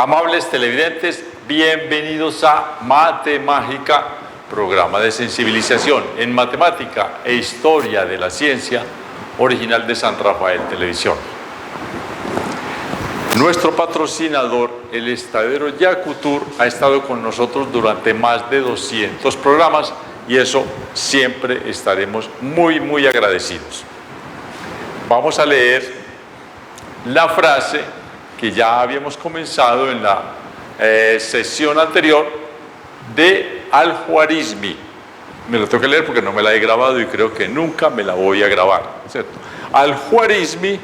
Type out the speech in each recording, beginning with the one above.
Amables televidentes, bienvenidos a Matemágica, programa de sensibilización en matemática e historia de la ciencia, original de San Rafael Televisión. Nuestro patrocinador, el estadero Yacutur, ha estado con nosotros durante más de 200 programas y eso siempre estaremos muy agradecidos. Vamos a leer la frase que ya habíamos comenzado en la sesión anterior de Al-Khwarizmi. Me lo tengo que leer porque no me la he grabado y creo que nunca me la voy a grabar, ¿cierto? Al-Khwarizmi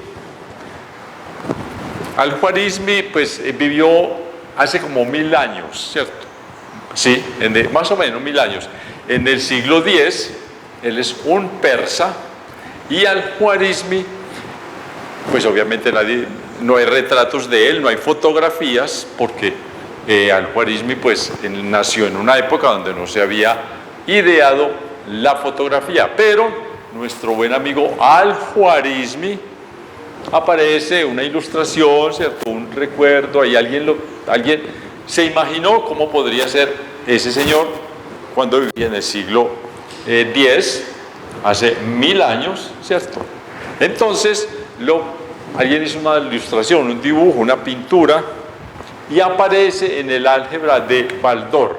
pues vivió hace como 1000 años, ¿cierto? Sí, más o menos 1000 años. En el siglo X, él es un persa, y Al-Khwarizmi, pues obviamente no hay retratos de él, no hay fotografías, porque Al-Khwarizmi pues nació en una época donde no se había ideado la fotografía, pero nuestro buen amigo Al-Khwarizmi aparece una ilustración, ¿cierto? Un recuerdo, ahí alguien se imaginó cómo podría ser ese señor cuando vivía en el siglo X, hace 1000 años, ¿cierto? Entonces, alguien hizo una ilustración, un dibujo, una pintura, y aparece en el álgebra de Baldor,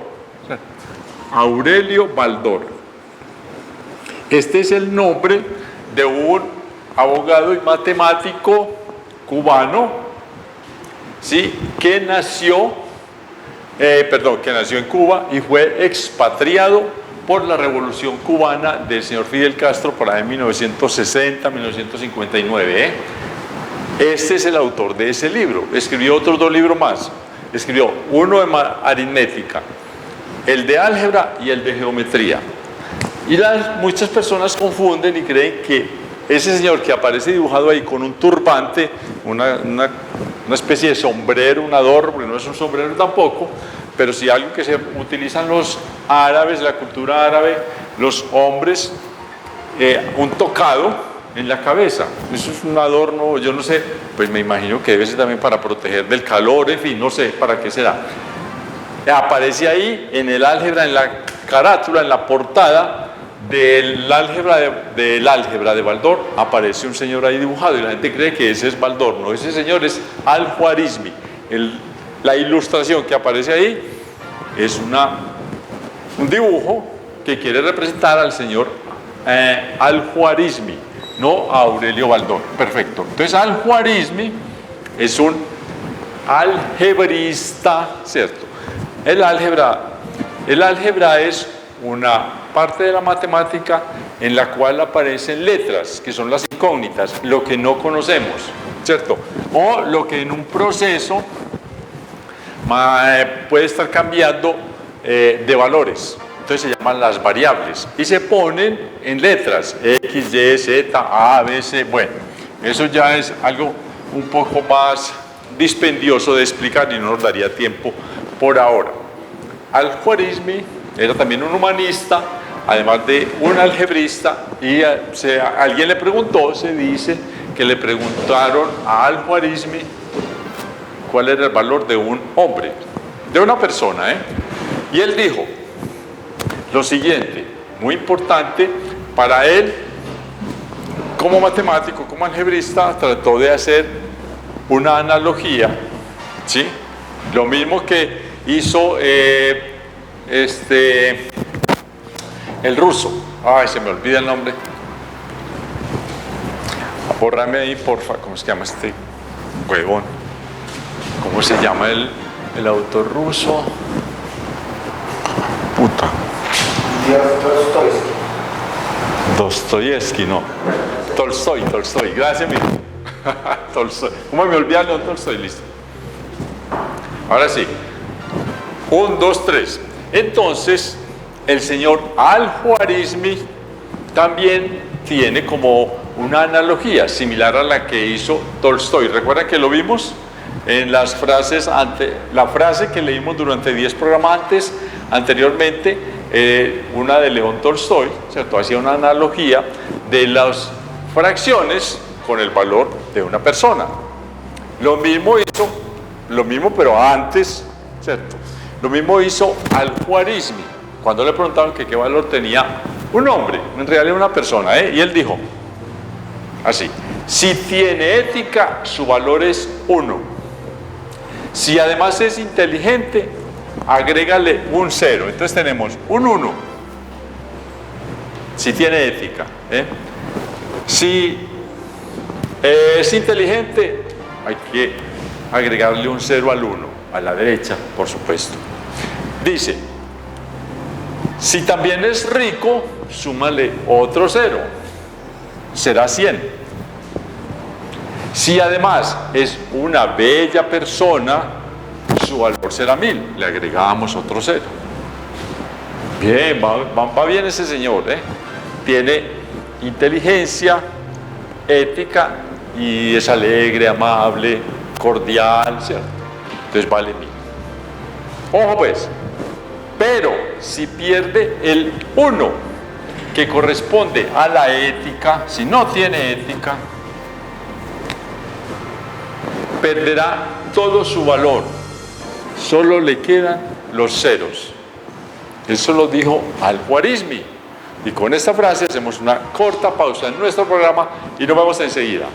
Aurelio Baldor. Este es el nombre de un abogado y matemático cubano, ¿sí? que nació en Cuba y fue expatriado por la Revolución Cubana del señor Fidel Castro por ahí en 1960, 1959. Este es el autor de ese libro. Escribió otros 2 libros más. Escribió uno de aritmética, el de álgebra y el de geometría. Y muchas personas confunden y creen que ese señor que aparece dibujado ahí con un turbante, una especie de sombrero, un adorno, porque no es un sombrero tampoco, pero sí algo que se utilizan los árabes, la cultura árabe, los hombres, un tocado en la cabeza. Eso es un adorno, yo no sé, pues me imagino que debe ser también para proteger del calor, en fin, no sé para qué será. Aparece ahí en el álgebra, en la carátula, en la portada del álgebra de Baldor, aparece un señor ahí dibujado y la gente cree que ese es Baldor. No, ese señor es Al-Khwarizmi. La ilustración que aparece ahí es un dibujo que quiere representar al señor Al-Khwarizmi, no a Aurelio Baldor. Perfecto. Entonces Al-Khwarizmi es un algebrista, ¿cierto? El álgebra es una parte de la matemática en la cual aparecen letras, que son las incógnitas, lo que no conocemos, ¿cierto? O lo que en un proceso puede estar cambiando de valores. Entonces se llaman las variables y se ponen en letras X, Y, Z, A, B, C. Bueno, eso ya es algo un poco más dispendioso de explicar y no nos daría tiempo por ahora. Al-Khwarizmi era también un humanista, además de un algebrista, y alguien le preguntó, se dice que le preguntaron a Al-Khwarizmi cuál era el valor de un hombre, de una persona, y él dijo lo siguiente, muy importante para él, como matemático, como algebrista, trató de hacer una analogía, ¿sí? Lo mismo que hizo el ruso, se me olvida el nombre, bórrame ahí porfa, ¿cómo se llama este huevón? ¿Cómo se llama el autor ruso? Puta. Dostoyevsky, no. Tolstoy, gracias, amigo. Tolstoy. ¿Cómo me olvidé León Tolstoy? Listo. Ahora sí. 1, 2, 3. Entonces, el señor Al-Khwarizmi también tiene como una analogía similar a la que hizo Tolstoy. ¿Recuerdan que lo vimos en las frases la frase que leímos durante 10 programas anteriormente, una de León Tolstoy, ¿cierto? Hacía una analogía de las fracciones con el valor de una persona. Lo mismo hizo lo mismo, pero antes, ¿cierto? Lo mismo hizo Al-Khwarizmi, cuando le preguntaron que qué valor tenía un hombre, en realidad una persona, y él dijo así: si tiene ética, su valor es 1. Si además es inteligente, agrégale un 0. Entonces tenemos un 1. Si tiene ética. Si es inteligente, hay que agregarle un 0 al 1, a la derecha, por supuesto. Dice, si también es rico, súmale otro 0. Será 100. Si además es una bella persona, su valor será 1000. Le agregamos otro 0. Bien, va bien ese señor, Tiene inteligencia, ética y es alegre, amable, cordial, ¿cierto? Entonces vale 1000. Ojo pues, pero si pierde el 1 que corresponde a la ética, si no tiene ética, perderá todo su valor, solo le quedan los ceros. Eso lo dijo Al-Khwarizmi. Y con esta frase hacemos una corta pausa en nuestro programa y nos vemos enseguida.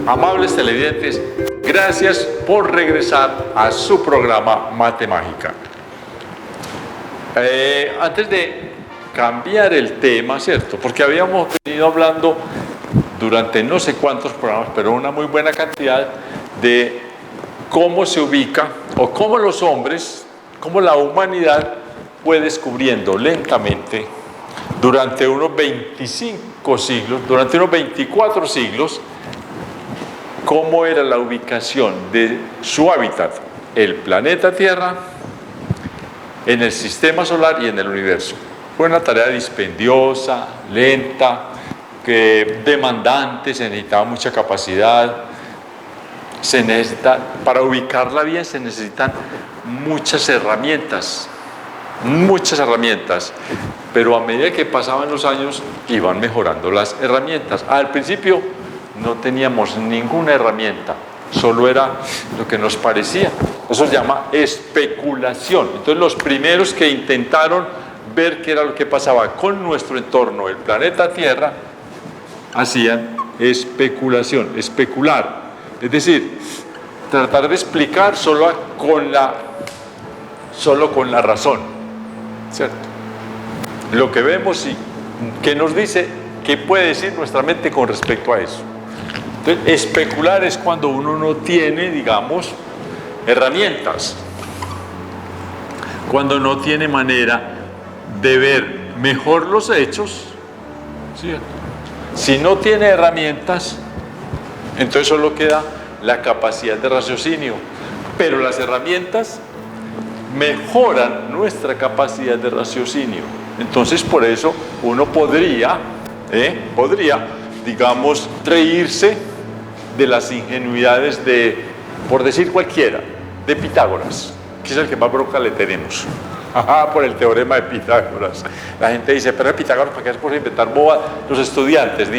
Amables televidentes, gracias por regresar a su programa Mate Mágica. Antes de cambiar el tema, ¿cierto? Porque habíamos venido hablando durante no sé cuántos programas, pero una muy buena cantidad, de cómo se ubica o cómo los hombres, cómo la humanidad fue descubriendo lentamente durante unos 25 siglos, durante unos 24 siglos, cómo era la ubicación de su hábitat, el planeta Tierra, en el sistema solar y en el universo. Fue una tarea dispendiosa, lenta, demandante, se necesitaba mucha capacidad, para ubicarla bien se necesitan muchas herramientas, pero a medida que pasaban los años iban mejorando las herramientas. Al principio no teníamos ninguna herramienta, solo era lo que nos parecía. Eso se llama especulación. Entonces los primeros que intentaron ver qué era lo que pasaba con nuestro entorno, el planeta Tierra, hacían especulación, especular. Es decir, tratar de explicar solo con la razón, ¿cierto? Lo que vemos y qué nos dice, qué puede decir nuestra mente con respecto a eso. Entonces, especular es cuando uno no tiene, digamos, herramientas, cuando no tiene manera de ver mejor los hechos, ¿cierto? Si no tiene herramientas, entonces solo queda la capacidad de raciocinio, pero las herramientas mejoran nuestra capacidad de raciocinio. Entonces por eso uno podría, digamos, reírse de las ingenuidades de, por decir cualquiera, de Pitágoras, que es el que más bronca le tenemos. Por el teorema de Pitágoras. La gente dice, pero Pitágoras, ¿para qué es por inventar boba? Los estudiantes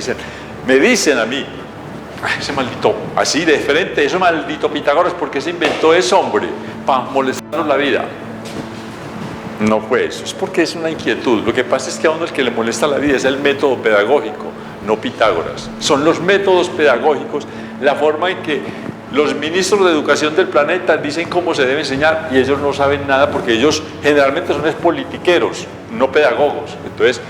me dicen a mí, ese maldito, así de frente, ese maldito Pitágoras, ¿por qué se inventó ese hombre? Para molestarnos la vida. No fue eso, es porque es una inquietud. Lo que pasa es que a uno el que le molesta la vida es el método pedagógico, no Pitágoras. Son los métodos pedagógicos, la forma en que los ministros de educación del planeta dicen cómo se debe enseñar y ellos no saben nada porque ellos generalmente son politiqueros, no pedagogos. Entonces,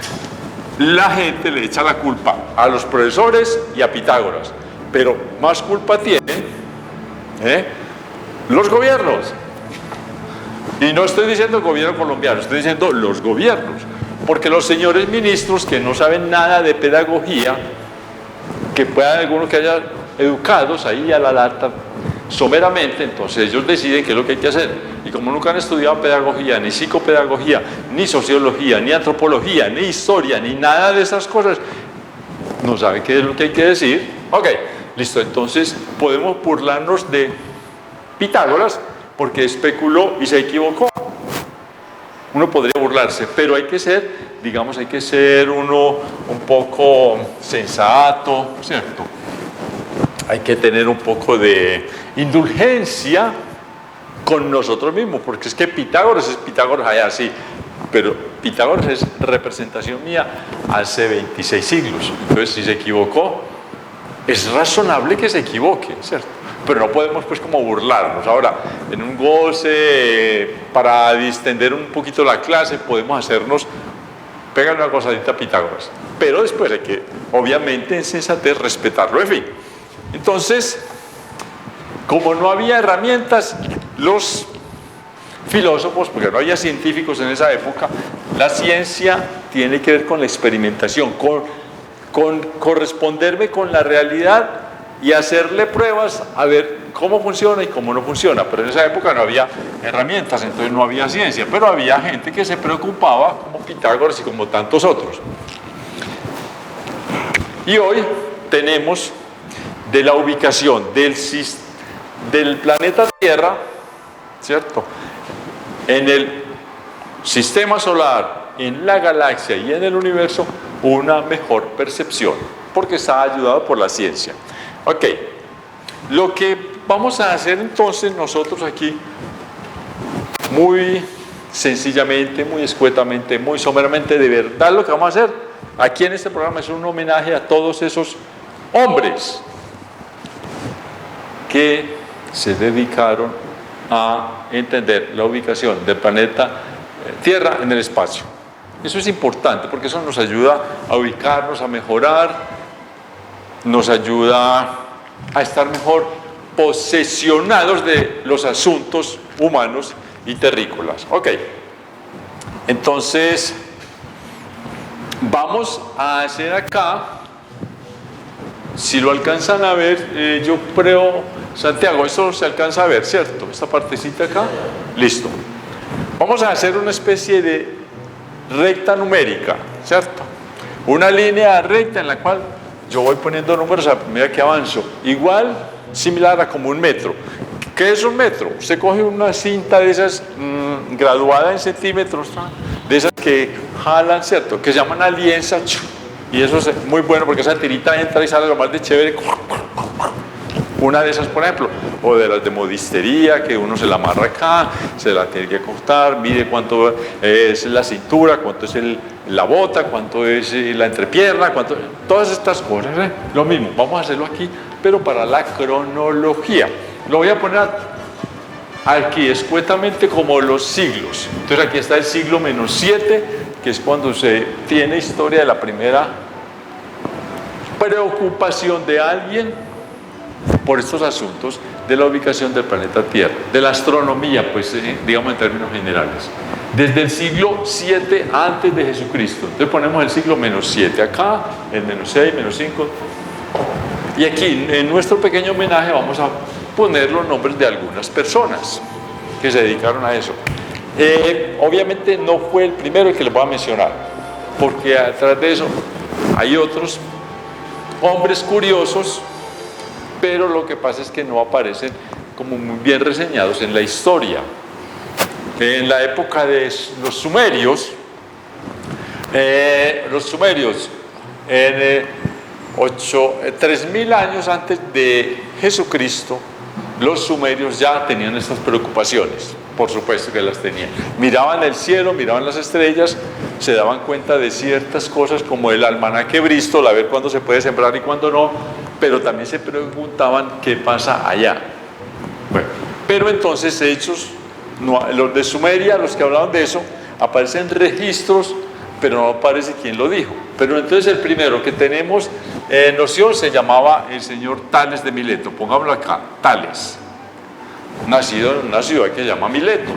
la gente le echa la culpa a los profesores y a Pitágoras, pero más culpa tienen los gobiernos. Y no estoy diciendo el gobierno colombiano, estoy diciendo los gobiernos, porque los señores ministros que no saben nada de pedagogía, que puedan algunos que hayan educados ahí a la lata, someramente, entonces ellos deciden qué es lo que hay que hacer. Y como nunca han estudiado pedagogía, ni psicopedagogía, ni sociología, ni antropología, ni historia, ni nada de esas cosas, no saben qué es lo que hay que decir. Ok, listo, entonces podemos burlarnos de Pitágoras porque especuló y se equivocó. Uno podría burlarse, pero hay que ser, digamos, hay que ser uno un poco sensato, ¿cierto? Hay que tener un poco de indulgencia con nosotros mismos, porque es que Pitágoras es Pitágoras allá, sí, pero Pitágoras es representación mía hace 26 siglos. Entonces, si se equivocó, es razonable que se equivoque, ¿cierto? Pero no podemos pues como burlarnos. Ahora, en un goce, para distender un poquito la clase, podemos hacernos, pegar una cosadita a Pitágoras. Pero después hay que, obviamente, en sensatez, respetarlo, en fin. Entonces, como no había herramientas, los filósofos, porque no había científicos en esa época, la ciencia tiene que ver con la experimentación, con corresponderme con la realidad y hacerle pruebas a ver cómo funciona y cómo no funciona. Pero en esa época no había herramientas, entonces no había ciencia, pero había gente que se preocupaba, como Pitágoras y como tantos otros. Y hoy tenemos de la ubicación del planeta Tierra, ¿cierto?, en el sistema solar, en la galaxia y en el universo, una mejor percepción, porque está ayudado por la ciencia. Ok, lo que vamos a hacer entonces nosotros aquí, muy sencillamente, muy escuetamente, muy someramente, de verdad lo que vamos a hacer aquí en este programa es un homenaje a todos esos hombres que se dedicaron a entender la ubicación del planeta Tierra en el espacio. Eso es importante porque eso nos ayuda a ubicarnos, a mejorar, nos ayuda a estar mejor posesionados de los asuntos humanos y terrícolas. Ok, entonces vamos a hacer acá, si lo alcanzan a ver, yo creo, Santiago, eso se alcanza a ver, ¿cierto? Esta partecita acá, listo. Vamos a hacer una especie de recta numérica, ¿cierto? Una línea recta en la cual yo voy poniendo números a medida que avanzo, igual, similar a como un metro. ¿Qué es un metro? Usted coge una cinta de esas graduada en centímetros, de esas que jalan, ¿cierto? Que se llaman alianza, y eso es muy bueno porque esa tirita entra y sale lo más de chévere. Una de esas, por ejemplo, o de las de modistería, que uno se la amarra acá, se la tiene que cortar, mide cuánto es la cintura, cuánto es la bota, cuánto es la entrepierna, todas estas cosas, ¿eh? Lo mismo, vamos a hacerlo aquí, pero para la cronología. Lo voy a poner aquí escuetamente como los siglos. Entonces aquí está el siglo -7, que es cuando se tiene historia de la primera preocupación de alguien por estos asuntos de la ubicación del planeta Tierra, de la astronomía, pues digamos en términos generales. Desde el siglo 7 antes de Jesucristo. Entonces ponemos el siglo -7 acá, el -6, -5. Y aquí, en nuestro pequeño homenaje, vamos a poner los nombres de algunas personas que se dedicaron a eso. Obviamente no fue el primero el que les voy a mencionar, porque atrás de eso hay otros hombres curiosos, pero lo que pasa es que no aparecen como muy bien reseñados en la historia. En la época de los sumerios, en 3000 años antes de Jesucristo, los sumerios ya tenían estas preocupaciones, por supuesto que las tenían. Miraban el cielo, miraban las estrellas, se daban cuenta de ciertas cosas como el almanaque Bristol, a ver cuándo se puede sembrar y cuándo no, pero también se preguntaban qué pasa allá. Bueno, pero entonces hechos, los de Sumeria, los que hablaban de eso, aparecen registros, pero no aparece quién lo dijo. Pero entonces el primero que tenemos noción se llamaba el señor Tales de Mileto, pongámoslo acá, Tales, nacido en una ciudad que se llama Mileto.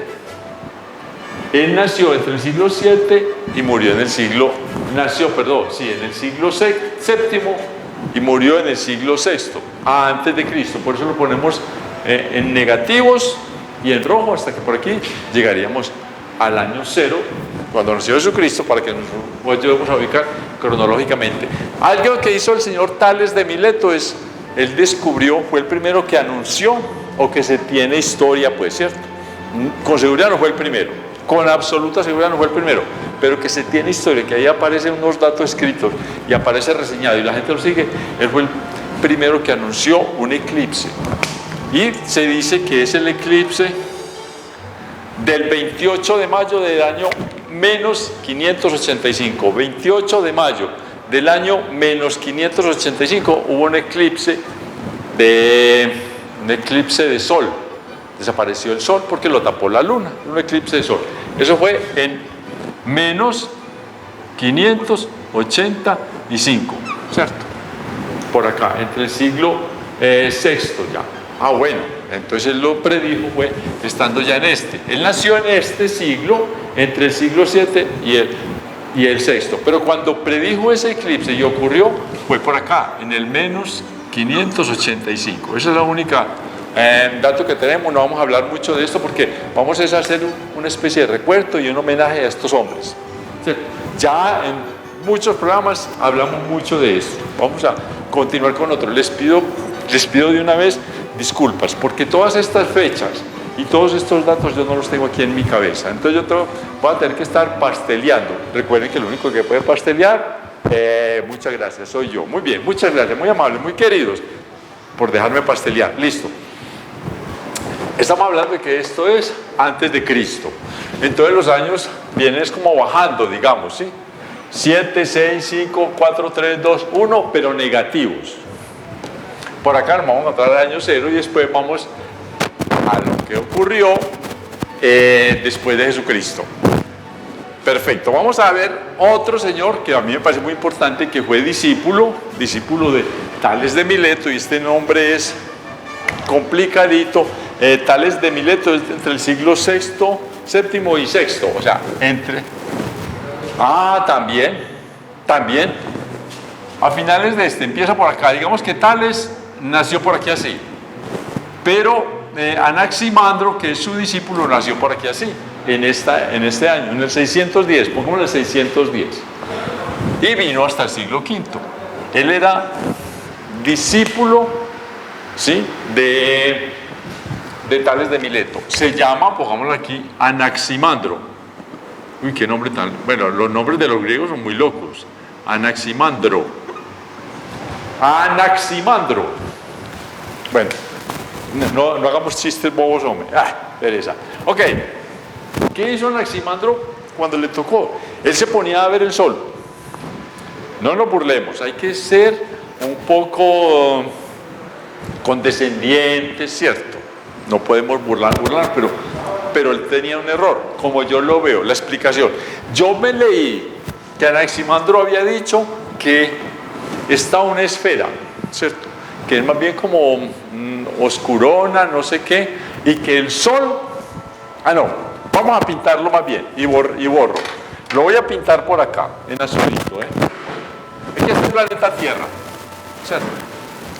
Él nació entre el siglo VII y murió en el siglo, en el siglo VII y murió en el siglo VI, antes de Cristo. Por eso lo ponemos en negativos y en rojo, hasta que por aquí llegaríamos al año 0, cuando nació Jesucristo, para que nos ayudemos a ubicar cronológicamente. Algo que hizo el señor Tales de Mileto es, él descubrió, fue el primero que anunció, o que se tiene historia, pues, ¿cierto? Con seguridad no fue el primero, con absoluta seguridad no fue el primero, pero que se tiene historia, que ahí aparecen unos datos escritos y aparece reseñado y la gente lo sigue. Él fue el primero que anunció un eclipse, y se dice que es el eclipse del 28 de mayo del año menos 585. 28 de mayo del año menos 585 hubo un eclipse de sol. Desapareció el sol porque lo tapó la luna, un eclipse de sol. Eso fue en menos 585, ¿cierto? Por acá, entre el siglo sexto ya. Ah, bueno, entonces él lo predijo, fue estando ya en este. Él nació en este siglo, entre el siglo 7 y el sexto. Pero cuando predijo ese eclipse y ocurrió, fue por acá, en el menos 585. Esa es la única dato que tenemos. No vamos a hablar mucho de esto porque vamos a hacer una especie de recuerdo y un homenaje a estos hombres. Ya en muchos programas hablamos mucho de esto. Vamos a continuar con otro. Les pido de una vez disculpas, porque todas estas fechas y todos estos datos yo no los tengo aquí en mi cabeza. Entonces yo voy a tener que estar pasteleando. Recuerden que el único que puede pastelear, muchas gracias, soy yo. Muy bien, muchas gracias, muy amables, muy queridos, por dejarme pastelear. Listo. Estamos hablando de que esto es antes de Cristo. Entonces los años vienen como bajando, digamos, ¿sí? 7, 6, 5, 4, 3, 2, 1, pero negativos. Por acá nos vamos a entrar al año 0 y después vamos a lo que ocurrió después de Jesucristo. Perfecto, vamos a ver otro señor que a mí me parece muy importante, que fue discípulo de Tales de Mileto, y este nombre es complicadito. Tales de Mileto es entre el siglo sexto, séptimo y sexto, o sea, entre... también, a finales de empieza por acá, digamos que Tales nació por aquí así, pero Anaximandro, que es su discípulo, nació por aquí así, en este año, en el 610, pongamos el 610, y vino hasta el siglo V. Él era discípulo, ¿sí?, de Tales de Mileto. Se llama, pongámoslo aquí, Anaximandro. Uy, qué nombre tan... Bueno, los nombres de los griegos son muy locos. Anaximandro. Bueno, no hagamos chistes bobos, hombre. Pereza. Ok. ¿Qué hizo Anaximandro cuando le tocó? Él se ponía a ver el sol. No nos burlemos, hay que ser un poco condescendientes, ¿cierto? No podemos burlar, pero él tenía un error, como yo lo veo, la explicación. Yo me leí que Anaximandro había dicho que está una esfera, ¿cierto?, que es más bien como oscurona, no sé qué, y que el sol, vamos a pintarlo más bien, y borro. Lo voy a pintar por acá, en azulito, Aquí está el planeta Tierra, ¿cierto?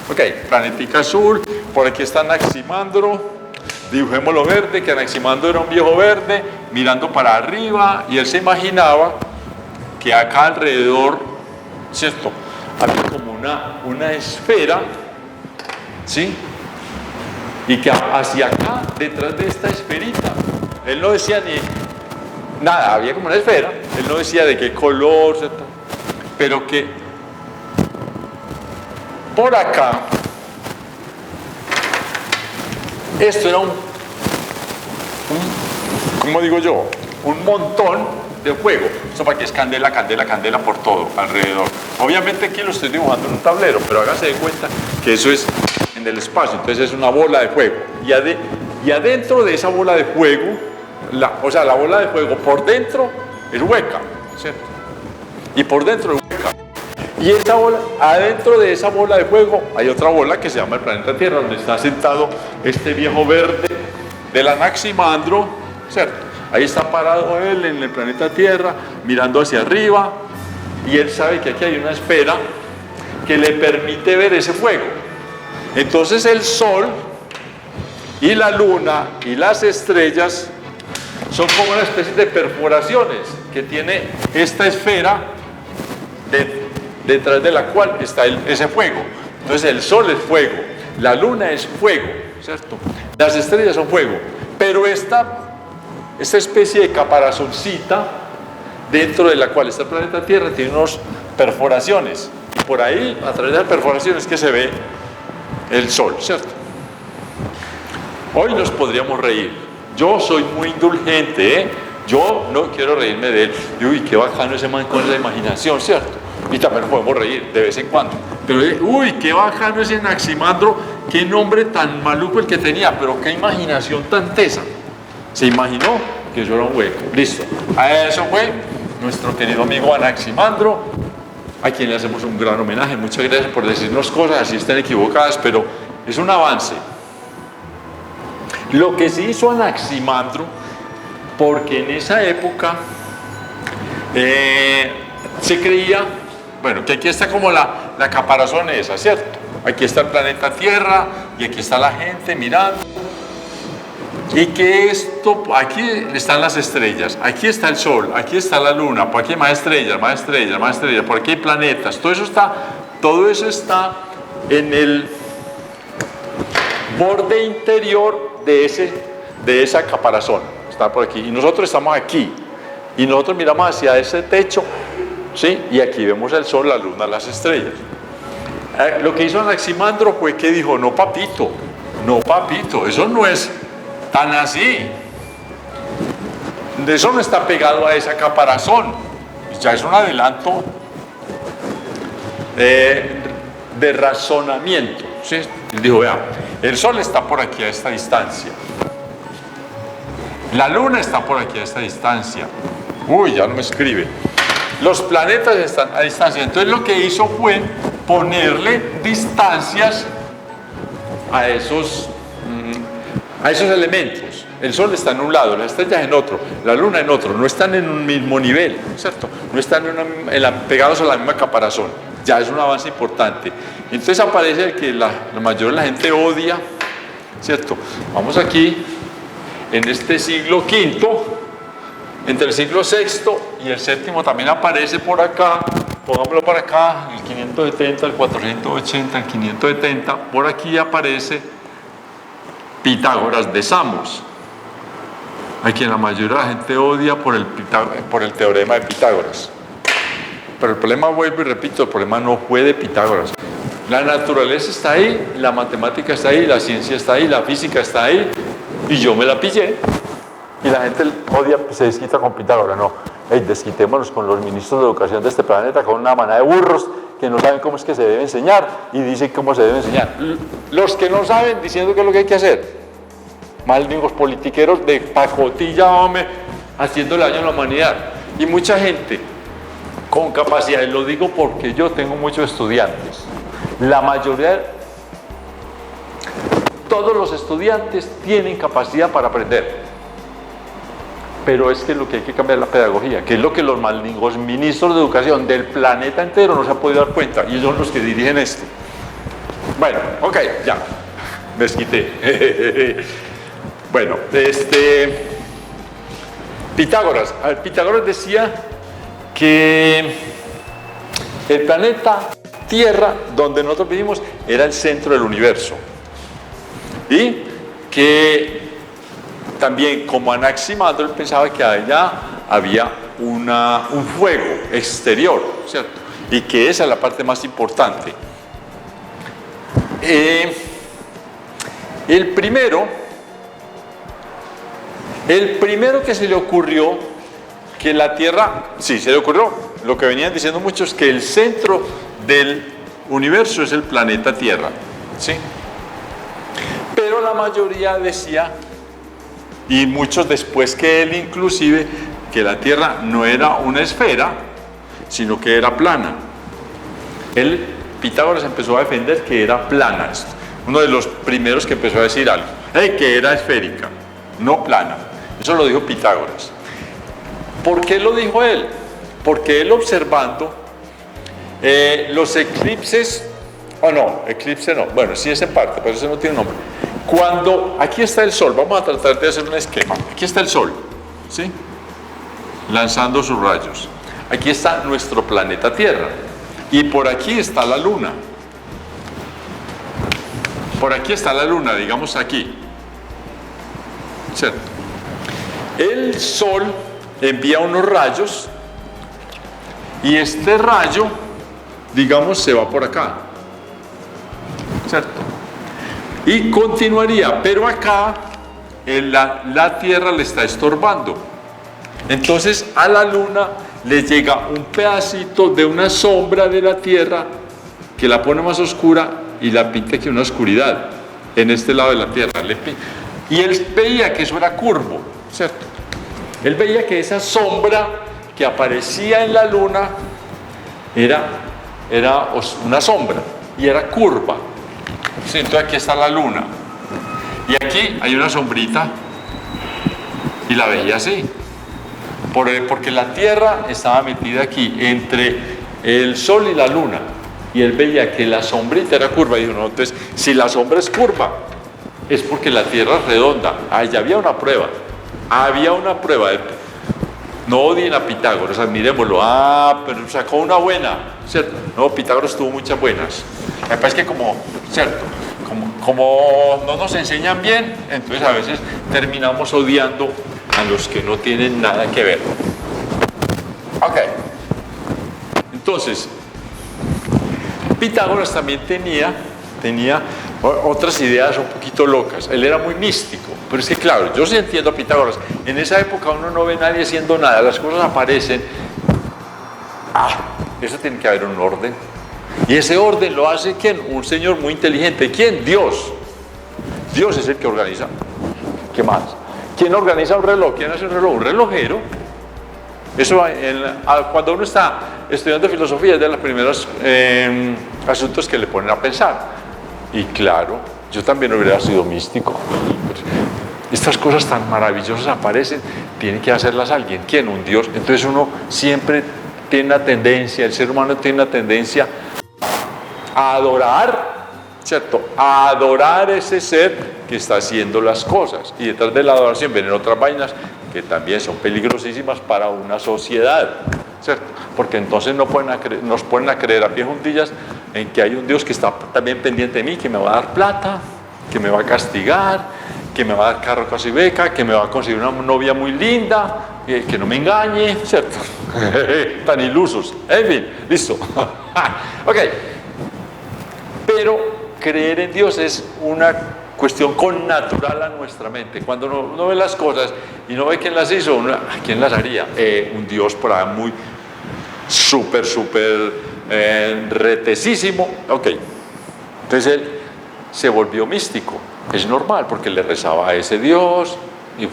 Ok, planetica azul, por aquí está Anaximandro, dibujémoslo verde, que Anaximandro era un viejo verde, mirando para arriba, y él se imaginaba que acá alrededor, ¿cierto?, había como una esfera, ¿sí?, y que hacia acá, detrás de esta esferita, él no decía ni nada, había como una esfera, él no decía de qué color, ¿cierto?, pero que por acá, esto era ¿cómo digo yo?, un montón de fuego. Eso para que es candela, candela, candela por todo alrededor. Obviamente aquí lo estoy dibujando en un tablero, pero hágase de cuenta que eso es en el espacio, entonces es una bola de fuego. Y adentro de esa bola de fuego, la bola de fuego por dentro es hueca, ¿cierto? Y por dentro es hueca. Y esa bola, adentro de esa bola de fuego hay otra bola que se llama el planeta Tierra, donde está sentado este viejo verde del Anaximandro, ¿cierto? Ahí está parado él en el planeta Tierra, mirando hacia arriba, y él sabe que aquí hay una esfera que le permite ver ese fuego. Entonces el sol Y la luna y las estrellas son como una especie de perforaciones que tiene esta esfera detrás de la cual está ese fuego. Entonces el sol es fuego, la luna es fuego, ¿cierto? Las estrellas son fuego, pero esta especie de caparazoncita dentro de la cual está el planeta Tierra tiene unas perforaciones. Y por ahí, a través de las perforaciones, que se ve el sol, ¿cierto? Hoy nos podríamos reír. Yo soy muy indulgente, ¿eh? Yo no quiero reírme de él. Uy, qué bacano ese man con esa imaginación, ¿cierto? Y también podemos reír de vez en cuando. Pero, uy, qué bacano ese Anaximandro, qué nombre tan maluco el que tenía, pero qué imaginación tan tesa. Se imaginó que eso era un hueco. Listo. A eso fue nuestro querido amigo Anaximandro, a quien le hacemos un gran homenaje. Muchas gracias por decirnos cosas, así están equivocadas, pero es un avance. Lo que sí hizo Anaximandro, porque en esa época se creía, bueno, que aquí está como la caparazón esa, ¿cierto? Aquí está el planeta Tierra y aquí está la gente mirando. Y que esto, aquí están las estrellas, aquí está el sol, aquí está la luna, por aquí hay más estrellas, más estrellas, más estrellas, por aquí hay planetas, todo eso está en el borde interior de esa caparazón, está por aquí, y nosotros estamos aquí, y nosotros miramos hacia ese techo, ¿sí? Y aquí vemos el sol, la luna, las estrellas. Lo que hizo Anaximandro fue que dijo, no papito, eso no es tan así. Eso no está pegado a esa caparazón. Ya es un adelanto de razonamiento, ¿sí? Él dijo, vea, el sol está por aquí a esta distancia. La luna está por aquí a esta distancia. Uy, ya no me escribe. Los planetas están a distancia. Entonces lo que hizo fue ponerle distancias a esos elementos. El sol está en un lado, las estrellas en otro, la luna en otro, no están en un mismo nivel, ¿cierto? No están pegados a la misma caparazón. Ya es un avance importante. Entonces aparece que la mayoría de la gente odia, ¿cierto? Vamos aquí, en este siglo V, entre el siglo VI y el VII también aparece por acá, pongámoslo para acá, el 570, el 480, el 570, por aquí aparece Pitágoras de Samos, a quien la mayoría de la gente odia por el teorema de Pitágoras. Pero el problema, vuelvo y repito, el problema no fue de Pitágoras. La naturaleza está ahí, la matemática está ahí, la ciencia está ahí, la física está ahí, y yo me la pillé. Y la gente odia, se desquita con Pitágoras. No, hey, desquitémonos con los ministros de educación de este planeta, con una manada de burros que no saben cómo es que se debe enseñar y dicen cómo se debe enseñar. Los que no saben diciendo qué es lo que hay que hacer. Malditos politiqueros de pacotilla, hombre, haciéndole daño a la humanidad. Y mucha gente con capacidad, y lo digo porque yo tengo muchos estudiantes. La mayoría, todos los estudiantes tienen capacidad para aprender. Pero es que lo que hay que cambiar es la pedagogía, que es lo que los malignos ministros de educación del planeta entero no se han podido dar cuenta, y ellos son los que dirigen esto. Bueno, ok, ya, me desquité. Bueno, Pitágoras. A ver, Pitágoras decía que el planeta Tierra, donde nosotros vivimos, era el centro del universo. Y que también, como Anaximandro, él pensaba que allá había un fuego exterior, ¿cierto? Y que esa es la parte más importante. El primero que se le ocurrió que la Tierra, sí, se le ocurrió, lo que venían diciendo muchos, que el centro del universo es el planeta Tierra, ¿sí? Pero la mayoría decía, y muchos después que él inclusive, que la Tierra no era una esfera, sino que era plana. Pitágoras empezó a defender que era plana, uno de los primeros que empezó a decir algo, que era esférica, no plana. Eso lo dijo Pitágoras. ¿Por qué lo dijo él? Porque él observando los eclipses, eclipse no, bueno, sí es en parte, pero eso no tiene nombre. Cuando aquí está el Sol, vamos a tratar de hacer un esquema. Aquí está el Sol, ¿sí? Lanzando sus rayos. Aquí está nuestro planeta Tierra. Y por aquí está la Luna. Por aquí está la Luna, digamos aquí. ¿Cierto? El Sol envía unos rayos y este rayo, digamos, se va por acá. ¿Cierto? Y continuaría, pero acá la Tierra le está estorbando. Entonces a la Luna le llega un pedacito de una sombra de la Tierra que la pone más oscura y la pinta aquí una oscuridad en este lado de la Tierra. Y él veía que eso era curvo, ¿cierto? Él veía que esa sombra que aparecía en la Luna era una sombra y era curva. Sí, entonces aquí está la Luna y aquí hay una sombrita y la veía así, porque la Tierra estaba metida aquí entre el Sol y la Luna y él veía que la sombrita era curva y dijo, no, entonces si la sombra es curva es porque la Tierra es redonda. Ya había una prueba, no odien a Pitágoras, admirémoslo. Pero sacó una buena, ¿cierto? No, Pitágoras tuvo muchas buenas. Lo que pasa es que ¿cierto? Como no nos enseñan bien, entonces a veces terminamos odiando a los que no tienen nada que ver. Ok. Entonces, Pitágoras también tenía otras ideas un poquito locas. Él era muy místico, pero es que claro, yo sí entiendo a Pitágoras. En esa época uno no ve a nadie haciendo nada, las cosas aparecen. Eso tiene que haber un orden. Y ese orden lo hace ¿quién? Un señor muy inteligente. ¿Quién? Dios. Dios es el que organiza. ¿Qué más? ¿Quién organiza un reloj? ¿Quién hace un reloj? Un relojero. Eso cuando uno está estudiando filosofía es de los primeros asuntos que le ponen a pensar. Y claro, yo también hubiera sido místico. Estas cosas tan maravillosas aparecen, tiene que hacerlas alguien. ¿Quién? Un Dios. Entonces uno siempre tiene una tendencia, el ser humano tiene una tendencia a adorar, ¿cierto? A adorar ese ser que está haciendo las cosas. Y detrás de la adoración vienen otras vainas que también son peligrosísimas para una sociedad, ¿cierto? Porque entonces nos ponen a creer a pie juntillas en que hay un Dios que está también pendiente de mí, que me va a dar plata, que me va a castigar, que me va a dar carro casi beca, que me va a conseguir una novia muy linda, que no me engañe, ¿cierto? Tan ilusos. En fin, listo. Ok. Pero creer en Dios es una cuestión connatural a nuestra mente. Cuando uno ve las cosas y no ve quién las hizo, ¿quién las haría? Un Dios por ahí muy súper retesísimo. Ok. Entonces él se volvió místico. Es normal porque le rezaba a ese Dios y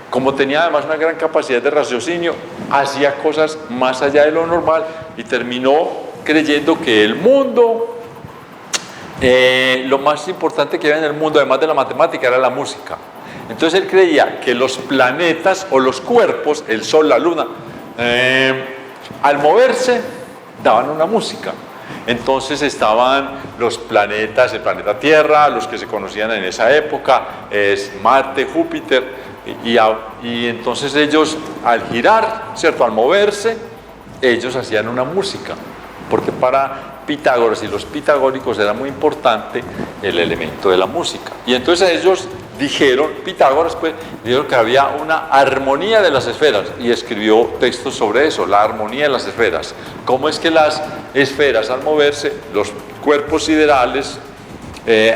como tenía además una gran capacidad de raciocinio, hacía cosas más allá de lo normal y terminó creyendo que el mundo, lo más importante que había en el mundo, además de la matemática, era la música. Entonces él creía que los planetas o los cuerpos, el Sol, la Luna, al moverse, daban una música. Entonces estaban los planetas, el planeta Tierra, los que se conocían en esa época, es Marte, Júpiter, y entonces ellos al girar, ¿cierto? Al moverse, ellos hacían una música, porque para Pitágoras y los pitagóricos era muy importante el elemento de la música. Y entonces ellos Pitágoras dijeron que había una armonía de las esferas y escribió textos sobre eso, la armonía de las esferas. ¿Cómo es que las esferas al moverse, los cuerpos siderales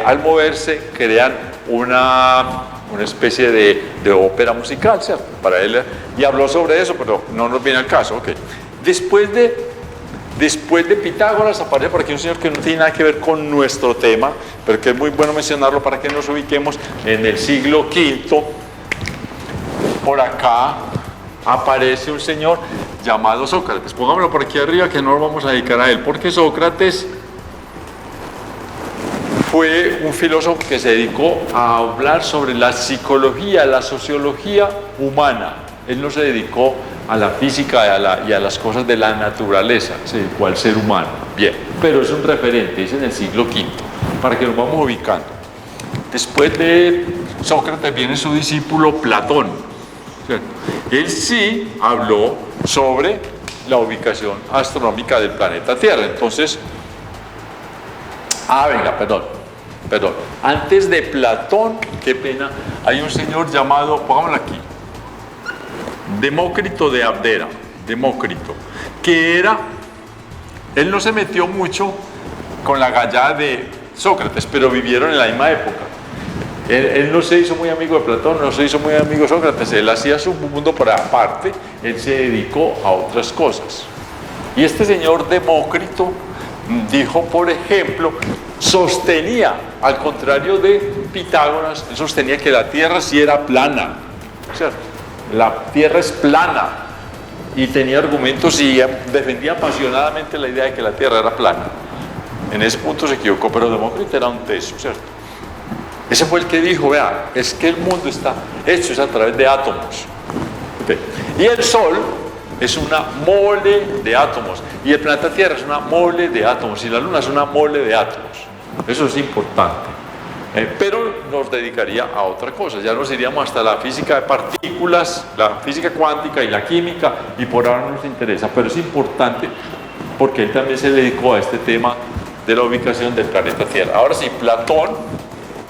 al moverse crean una especie de ópera musical, ¿cierto? Para él, y habló sobre eso, pero no nos viene al caso. Okay. Después de Pitágoras aparece por aquí un señor que no tiene nada que ver con nuestro tema, pero que es muy bueno mencionarlo para que nos ubiquemos. En el siglo V, por acá aparece un señor llamado Sócrates. Pongámoslo por aquí arriba que no lo vamos a dedicar a él, porque Sócrates fue un filósofo que se dedicó a hablar sobre la psicología, la sociología humana. Él no se dedicó a la física y a las cosas de la naturaleza, se dedicó al ser humano. Bien, pero es un referente, es en el siglo V, para que nos vamos ubicando. Después de Sócrates viene su discípulo Platón, ¿cierto? Él sí habló sobre la ubicación astronómica del planeta Tierra. Entonces, perdón. Antes de Platón, qué pena, hay un señor llamado, pongámoslo aquí, Demócrito de Abdera, que él no se metió mucho con la gallada de Sócrates, pero vivieron en la misma época. Él no se hizo muy amigo de Platón, no se hizo muy amigo de Sócrates, él hacía su mundo por aparte, él se dedicó a otras cosas. Y este señor Demócrito dijo, por ejemplo, sostenía, al contrario de Pitágoras, él sostenía que la Tierra sí era plana, ¿cierto? La Tierra es plana, y tenía argumentos y defendía apasionadamente la idea de que la Tierra era plana. En ese punto se equivocó, pero Demócrito era un teso, ¿cierto? Ese fue el que dijo, vea, es que el mundo está hecho es a través de átomos. ¿Okay? Y el Sol es una mole de átomos, y el planeta Tierra es una mole de átomos, y la Luna es una mole de átomos. Eso es importante. Pero nos dedicaría a otra cosa, ya nos iríamos hasta la física de partículas, la física cuántica y la química, y por ahora no nos interesa, pero es importante porque él también se dedicó a este tema de la ubicación del planeta Tierra. Ahora sí,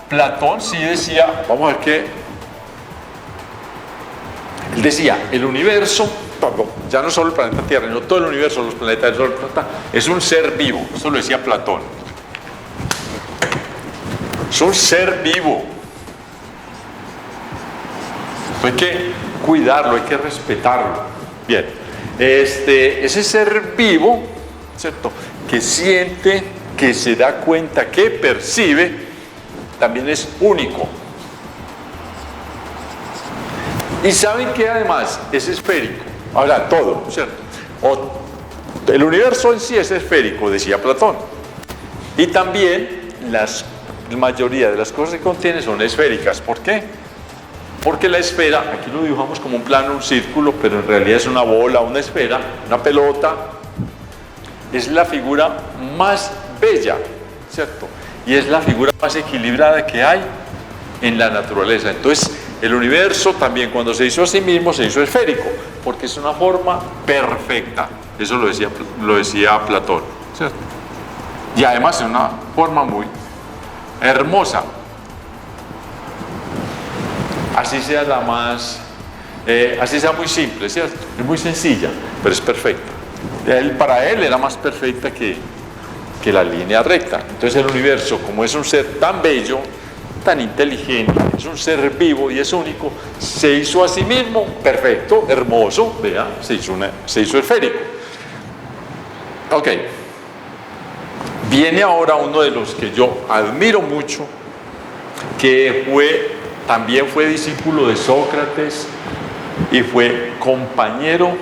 Platón sí decía, vamos a ver qué, él decía, el universo, todo, ya no solo el planeta Tierra, sino todo el universo, los planetas, el Sol, es un ser vivo, eso lo decía Platón. Es un ser vivo. Hay que cuidarlo, hay que respetarlo. Bien, ese ser vivo, ¿cierto?, que siente, que se da cuenta, que percibe, también es único. Y saben que además es esférico. Ahora, todo, ¿cierto? El universo en sí es esférico, decía Platón. Y también la mayoría de las cosas que contiene son esféricas. ¿Por qué? Porque la esfera, aquí lo dibujamos como un plano, un círculo, pero en realidad es una bola, una esfera, una pelota. Es la figura más bella, ¿cierto? Y es la figura más equilibrada que hay en la naturaleza. Entonces, el universo también, cuando se hizo a sí mismo, se hizo esférico, porque es una forma perfecta. Eso lo decía Platón, ¿cierto? Y además es una forma muy hermosa. Así sea la más, así sea muy simple, ¿cierto? Es muy sencilla, pero es perfecta. Para él era más perfecta que la línea recta. Entonces el universo, como es un ser tan bello, tan inteligente, es un ser vivo y es único, se hizo a sí mismo perfecto, hermoso, vea, se hizo esférico. Ok. Viene ahora uno de los que yo admiro mucho, que también fue discípulo de Sócrates y fue compañero,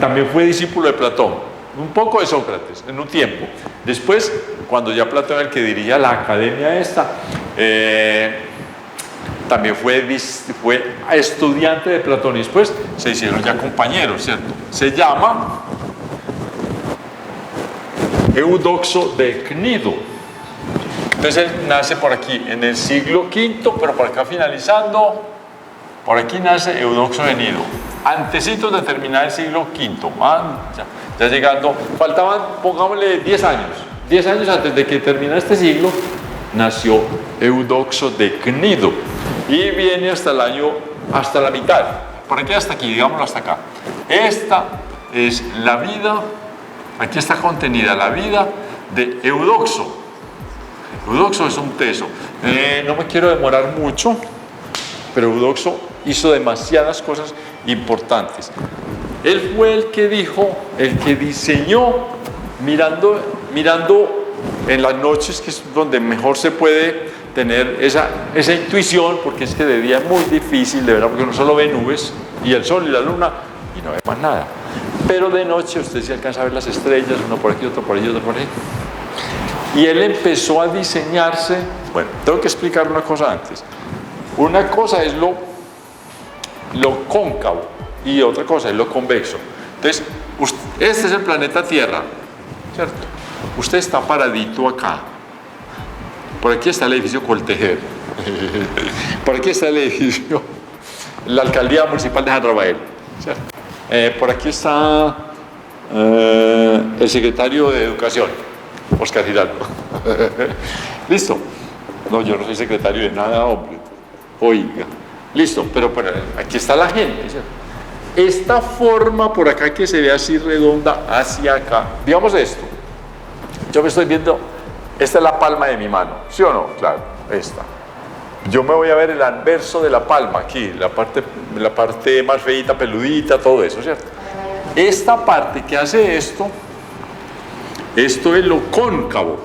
también fue discípulo de Platón, un poco de Sócrates en un tiempo. Después, cuando ya Platón era el que dirigía la academia esta, también fue estudiante de Platón y después se hicieron ya compañeros, ¿cierto? Se llama Eudoxo de Cnido. Entonces él nace por aquí en el siglo V, pero por acá finalizando, por aquí nace Eudoxo de Cnido, antecitos de terminar el siglo V, ya llegando, faltaban, pongámosle 10 años antes de que terminara este siglo, nació Eudoxo de Cnido y viene hasta la mitad, por aquí hasta aquí, digámoslo hasta acá. Esta es la vida, aquí está contenida la vida de Eudoxo. Eudoxo es un teso. No me quiero demorar mucho, pero Eudoxo hizo demasiadas cosas importantes. Él fue el que diseñó, mirando en las noches, que es donde mejor se puede tener esa intuición, porque es que de día es muy difícil, de verdad, porque uno solo ve nubes y el sol y la luna y no ve más nada. Pero de noche usted sí alcanza a ver las estrellas, uno por aquí, otro por allí, otro por ahí. Y él empezó a diseñarse. Bueno, tengo que explicar una cosa antes. Una cosa es lo cóncavo y otra cosa es lo convexo. Entonces, este es el planeta Tierra, ¿cierto? Usted está paradito acá. Por aquí está el edificio Coltejer. Por aquí está el edificio, la alcaldía municipal de San Rafael, ¿cierto? Por aquí está el secretario de Educación, Oscar Giraldo. Listo. No, yo no soy secretario de nada, hombre. Oiga. Listo, pero aquí está la gente, ¿cierto? Esta forma por acá que se ve así redonda hacia acá, digamos esto. Yo me estoy viendo, esta es la palma de mi mano, ¿sí o no? Claro, esta. Yo me voy a ver el anverso de la palma, aquí, la parte más feita, peludita, todo eso, ¿cierto? Esta parte que hace esto es lo cóncavo.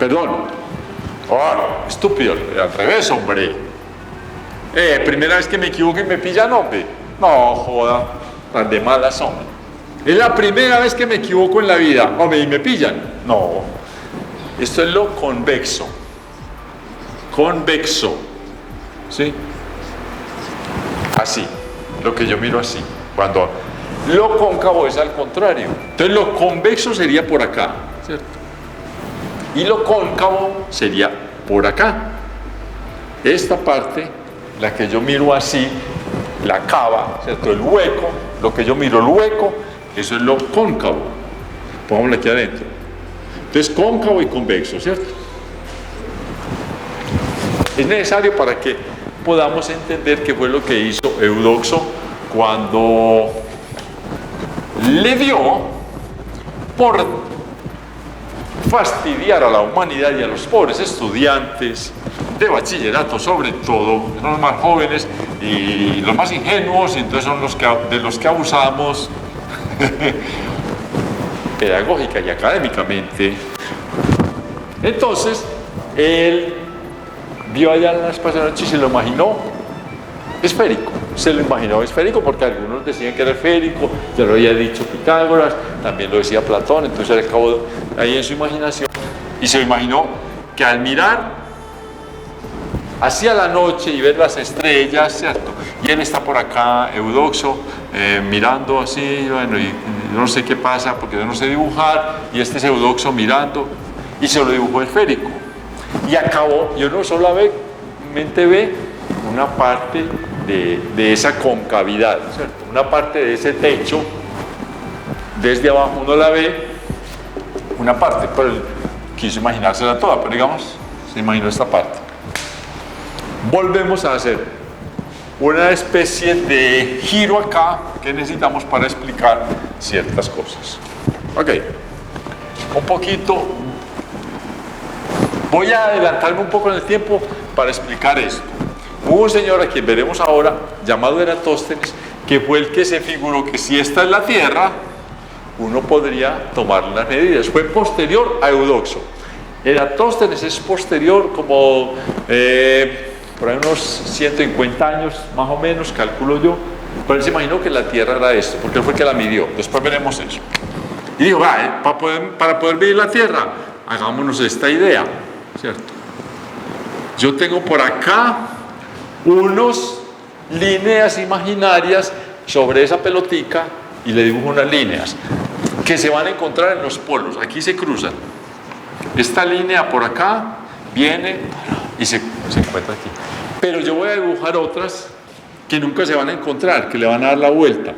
Perdón. Oh, estúpido, al revés, hombre. Primera vez que me equivoco y me pillan, hombre. No, joda, las de malas son. Es la primera vez que me equivoco en la vida, hombre, y me pillan. No, esto es lo convexo. Convexo, ¿sí? Así, lo que yo miro así. Cuando lo cóncavo es al contrario. Entonces lo convexo sería por acá, ¿cierto? Y lo cóncavo sería por acá. Esta parte, la que yo miro así, la cava, ¿cierto? El hueco, lo que yo miro el hueco, eso es lo cóncavo. Pongámoslo aquí adentro. Entonces, cóncavo y convexo, ¿cierto? Es necesario para que podamos entender qué fue lo que hizo Eudoxo cuando le dio por fastidiar a la humanidad y a los pobres estudiantes de bachillerato, sobre todo, los más jóvenes y los más ingenuos, y entonces son de los que abusamos pedagógica y académicamente. Entonces, él vio allá en las pasadas y se lo imaginó esférico. Se lo imaginó esférico porque algunos decían que era esférico, ya lo había dicho Pitágoras, también lo decía Platón, entonces él acabó ahí en su imaginación y se lo imaginó que al mirar hacia la noche y ver las estrellas, ¿cierto? Y él está por acá, Eudoxo, mirando así, bueno, y yo no sé qué pasa porque yo no sé dibujar, y este es Eudoxo mirando y se lo dibujó esférico. Y acabó, yo no solamente ve una parte de esa concavidad, ¿cierto? Una parte de ese techo, desde abajo uno la ve, una parte, pero él quiso imaginársela toda, pero digamos, se imaginó esta parte. Volvemos a hacer una especie de giro acá que necesitamos para explicar ciertas cosas. Ok, un poquito, voy a adelantarme un poco en el tiempo para explicar esto. Hubo un señor a quien veremos ahora, llamado Eratóstenes, que fue el que se figuró que si esta es la Tierra, uno podría tomar las medidas. Fue posterior a Eudoxo. Eratóstenes es posterior como por ahí unos 150 años, más o menos, calculo yo. Pero él se imaginó que la Tierra era esto, porque él fue el que la midió. Después veremos eso. Y dijo, para poder medir la Tierra, hagámonos esta idea, ¿cierto? Yo tengo por acá unos líneas imaginarias sobre esa pelotica y le dibujo unas líneas que se van a encontrar en los polos. Aquí se cruzan. Esta línea por acá viene y se encuentra aquí. Pero yo voy a dibujar otras que nunca se van a encontrar, que le van a dar la vuelta,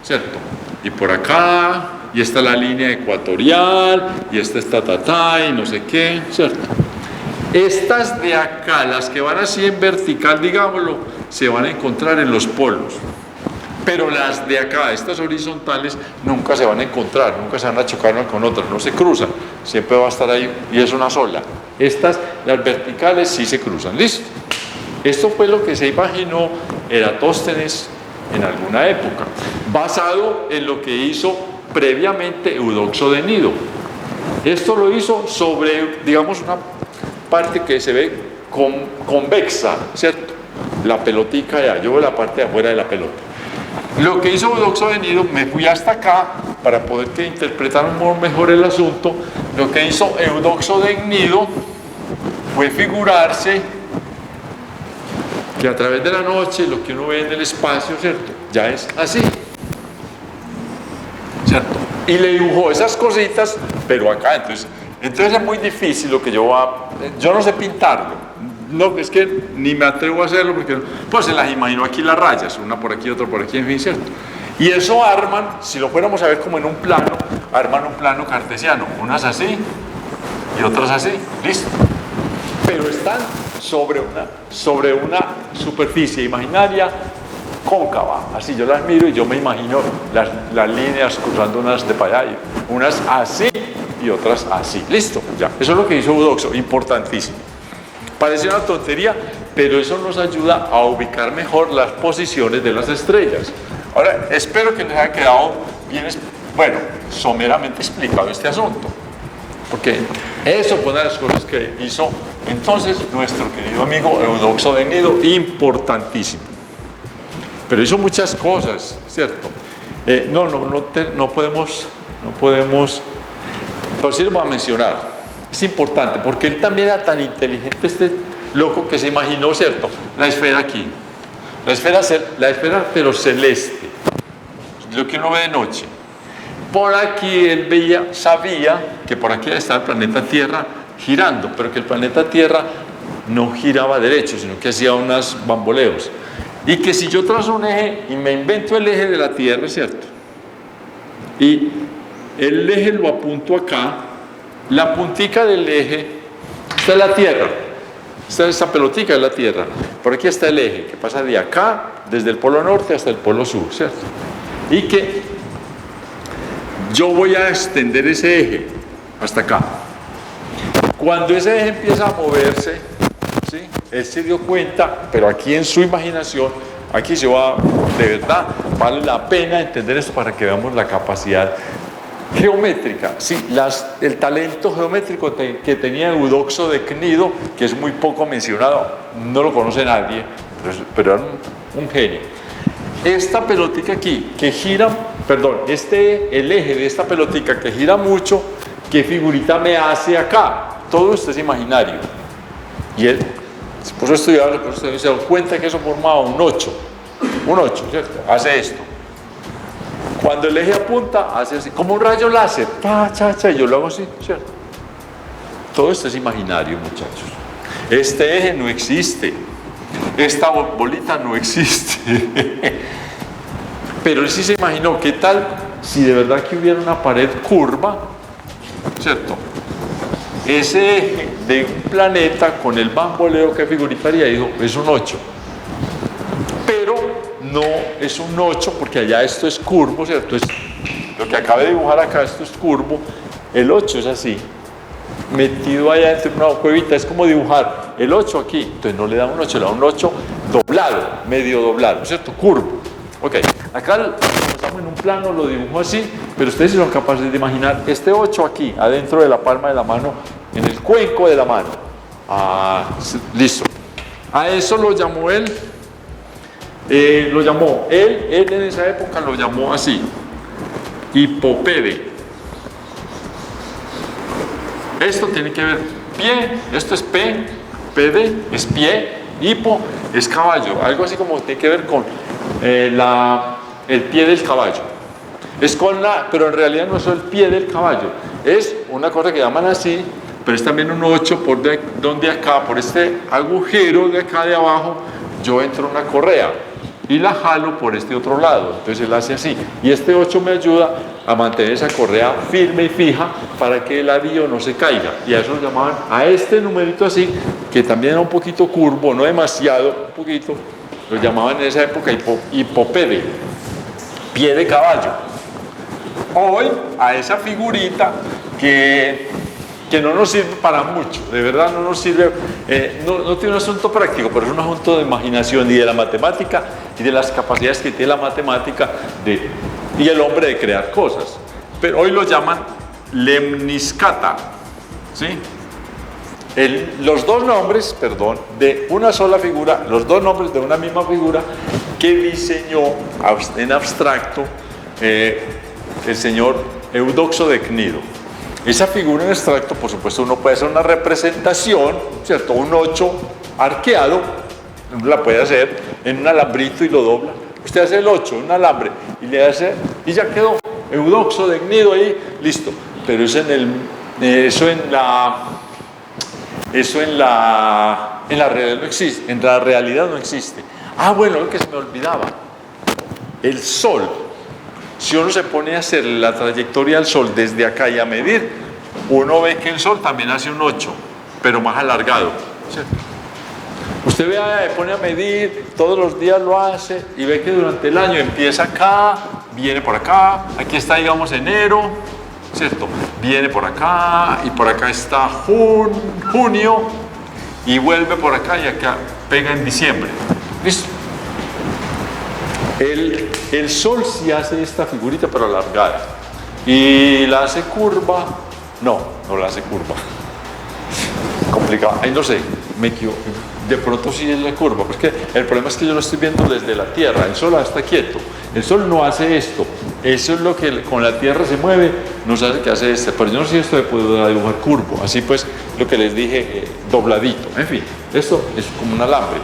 ¿cierto? Y por acá, y esta es la línea ecuatorial, y esta está y no sé qué, ¿cierto? Estas de acá, las que van así en vertical, digámoslo, se van a encontrar en los polos. Pero las de acá, estas horizontales, nunca se van a encontrar, nunca se van a chocar unas con otras, no se cruzan, siempre va a estar ahí y es una sola. Estas, las verticales, sí se cruzan, ¿listo? Esto fue lo que se imaginó Eratóstenes en alguna época, basado en lo que hizo previamente Eudoxo de Gnido. Esto lo hizo sobre, digamos, una parte que se ve convexa, ¿cierto? La pelotica allá, yo veo la parte de afuera de la pelota. Lo que hizo Eudoxo de Gnido, me fui hasta acá para poder que interpretaran mejor el asunto. Lo que hizo Eudoxo de Gnido fue figurarse que a través de la noche lo que uno ve en el espacio, ¿cierto? Ya es así, ¿cierto? Y le dibujó esas cositas, pero acá, entonces Entonces es muy difícil lo que yo no sé pintarlo. No, es que ni me atrevo a hacerlo porque pues se las imagino aquí las rayas, una por aquí, otra por aquí, en fin, ¿cierto? Y eso arman, si lo fuéramos a ver como en un plano, arman un plano cartesiano, unas así y otras así, listo. Pero están sobre una superficie imaginaria cóncava, así yo las miro y yo me imagino las líneas cruzando unas de para allá, unas así y otras así, listo, ya, eso es lo que hizo Eudoxo, importantísimo. Parece una tontería, pero eso nos ayuda a ubicar mejor las posiciones de las estrellas. Ahora, espero que les haya quedado bien, bueno, someramente explicado este asunto, porque eso fue una de las cosas que hizo entonces nuestro querido amigo Eudoxo de Gnido, importantísimo. Pero hizo muchas cosas, ¿cierto? No podemos, pero sí lo voy a mencionar. Es importante, porque él también era tan inteligente, este loco, que se imaginó, ¿cierto? La esfera aquí, la esfera pero celeste, lo que uno ve de noche. Por aquí él sabía que por aquí está el planeta Tierra girando, pero que el planeta Tierra no giraba derecho, sino que hacía unos bamboleos. Y que si yo trazo un eje y me invento el eje de la Tierra, ¿cierto? Y el eje lo apunto acá, la puntica del eje, esta es la Tierra, esta pelotica es la Tierra, por aquí está el eje que pasa de acá, desde el polo norte hasta el polo sur, ¿cierto? Y que yo voy a extender ese eje hasta acá. Cuando ese eje empieza a moverse, ¿sí? Él se dio cuenta, pero aquí en su imaginación, aquí se va, de verdad, vale la pena entender esto para que veamos la capacidad geométrica, sí, el talento geométrico que tenía Eudoxo de Gnido, que es muy poco mencionado, no lo conoce nadie, pero era un genio. Esta pelotica aquí, que gira, el eje de esta pelotica que gira mucho, ¿qué figurita me hace acá? Todo esto es imaginario. Y él se puso a estudiar, se dio cuenta que eso formaba un 8, ¿cierto? Hace esto. Cuando el eje apunta, hace así, como un rayo láser, y yo lo hago así, ¿cierto? Todo esto es imaginario, muchachos. Este eje no existe, esta bolita no existe. Pero él sí se imaginó, ¿qué tal si de verdad que hubiera una pared curva, ¿cierto? Ese eje de un planeta con el bamboleo que figuritaría, dijo, es un 8. Pero no es un 8 porque allá esto es curvo, ¿cierto? Lo que acabo de dibujar acá, esto es curvo. El 8 es así, metido allá dentro de una cuevita, es como dibujar el 8 aquí. Entonces no le da un 8, le da un 8 doblado, medio doblado, ¿cierto? Curvo. Ok, acá estamos en un plano, lo dibujo así, pero ustedes son capaces de imaginar este 8 aquí, adentro de la palma de la mano, en el cuenco de la mano. Listo. A eso lo llamó él, él en esa época lo llamó así, hipopede. Esto tiene que ver pie, esto es pede es pie, hipo es caballo, algo así como tiene que ver con el pie del caballo. Es pero en realidad no es el pie del caballo, es una cosa que llaman así, pero es también un 8 donde acá, por este agujero de acá de abajo, yo entro una correa y la jalo por este otro lado, entonces él hace así, y este 8 me ayuda a mantener esa correa firme y fija para que el ladrillo no se caiga, y a eso lo llamaban, a este numerito así, que también era un poquito curvo, no demasiado, un poquito, lo llamaban en esa época hipopede, pie de caballo. Hoy a esa figurita que no nos sirve para mucho, de verdad no nos sirve, no tiene un asunto práctico, pero es un asunto de imaginación y de la matemática y de las capacidades que tiene la matemática y el hombre de crear cosas. Pero hoy lo llaman lemniscata, ¿sí? Los dos nombres, de una sola figura, los dos nombres de una misma figura que diseñó en abstracto el señor Eudoxo de Gnido. Esa figura en abstracto, por supuesto, uno puede hacer una representación, ¿cierto? Un 8 arqueado, uno la puede hacer en un alambrito y lo dobla. Usted hace el 8 en un alambre y le hace, y ya quedó Eudoxo de Gnido ahí, listo. Pero es en En la realidad no existe. En la realidad no existe. Ah, bueno, lo que se me olvidaba. El Sol. Si uno se pone a hacer la trayectoria del Sol desde acá y a medir, uno ve que el Sol también hace un 8, pero más alargado. ¿Cierto? Usted pone a medir, todos los días lo hace y ve que durante el año empieza acá, viene por acá, aquí está, digamos, enero, ¿cierto? Viene por acá y por acá está junio y vuelve por acá y acá pega en diciembre. ¿Listo? El Sol sí hace esta figurita pero alargada y la hace curva, no la hace curva. Complicado, ahí no sé, me equivoco. De pronto sí es la curva, porque el problema es que yo lo estoy viendo desde la Tierra, el Sol está quieto, el Sol no hace esto, eso es lo que con la Tierra se mueve, nos hace que hace esto, pero yo no sé si esto de poder dibujar curvo, así pues lo que les dije, dobladito, en fin, esto es como un alambre.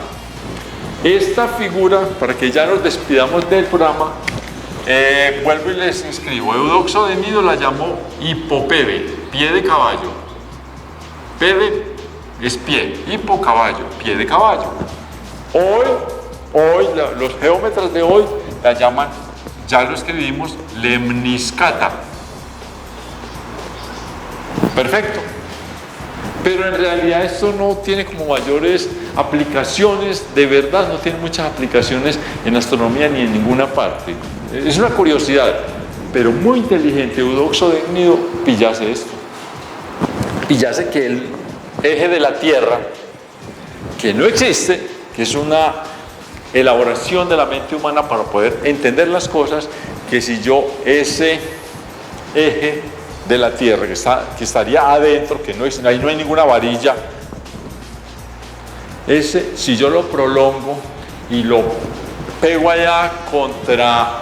Esta figura, para que ya nos despidamos del programa, vuelvo y les inscribo, Eudoxo de Gnido la llamó hipopede, pie de caballo, pede es pie, hipo, caballo, pie de caballo. Hoy los geómetras de hoy la llaman, ya lo escribimos, lemniscata. Perfecto. Pero en realidad esto no tiene como mayores aplicaciones, de verdad no tiene muchas aplicaciones en astronomía ni en ninguna parte. Es una curiosidad, pero muy inteligente Eudoxo de Gnido pillase esto. Pillase que el eje de la Tierra, que no existe, que es una elaboración de la mente humana para poder entender las cosas, que si yo ese eje de la Tierra que estaría adentro, que ahí no hay ninguna varilla, si yo lo prolongo y lo pego allá contra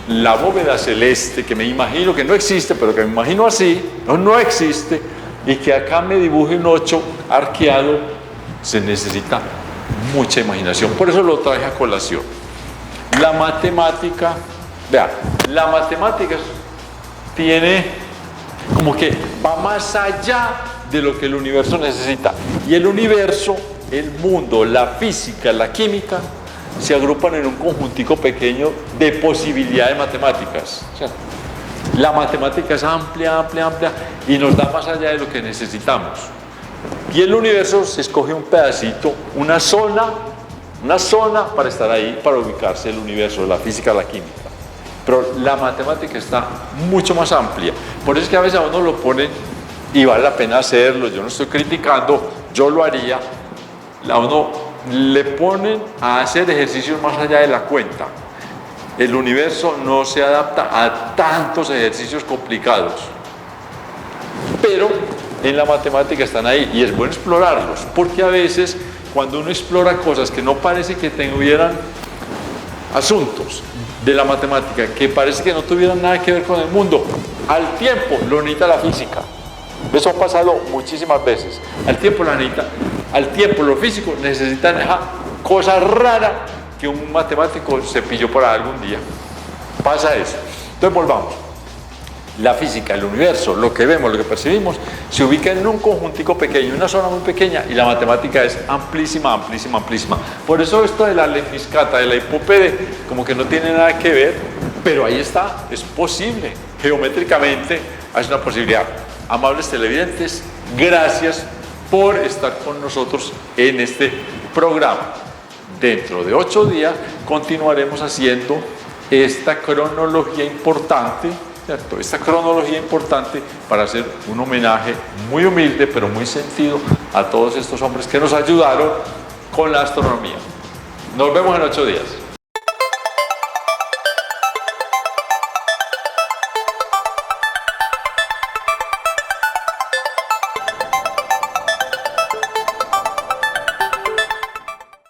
la bóveda celeste, que me imagino que no existe, pero que me imagino así, no existe, y que acá me dibuje un 8 arqueado, se necesita mucha imaginación. Por eso lo traje a colación. La matemática, vea, la matemática tiene como que va más allá de lo que el universo necesita. Y el universo, el mundo, la física, la química, se agrupan en un conjuntico pequeño de posibilidades matemáticas. ¿Cierto? La matemática es amplia y nos da más allá de lo que necesitamos. Y el universo se escoge un pedacito, una zona para estar ahí, para ubicarse el universo, la física, la química. Pero la matemática está mucho más amplia. Por eso es que a veces a uno lo ponen y vale la pena hacerlo. Yo no estoy criticando, yo lo haría. A uno le ponen a hacer ejercicios más allá de la cuenta. El universo no se adapta a tantos ejercicios complicados, pero en la matemática están ahí y es bueno explorarlos, porque a veces cuando uno explora cosas que no parece que tuvieran asuntos de la matemática, que parece que no tuvieran nada que ver con el mundo, al tiempo lo necesita la física. Eso ha pasado muchísimas veces. Al tiempo lo físico necesitan esa cosa rara que un matemático se pilló por algún día. Pasa eso. Entonces volvamos. La física, el universo, lo que vemos, lo que percibimos, se ubica en un conjuntico pequeño, una zona muy pequeña, y la matemática es amplísima. Por eso esto de la lemniscata, de la hipópede, como que no tiene nada que ver, pero ahí está, es posible. Geométricamente es una posibilidad. Amables televidentes, gracias por estar con nosotros en este programa. Dentro de 8 días continuaremos haciendo esta cronología importante, ¿cierto? Esta cronología importante para hacer un homenaje muy humilde pero muy sentido a todos estos hombres que nos ayudaron con la astronomía. Nos vemos en 8 días.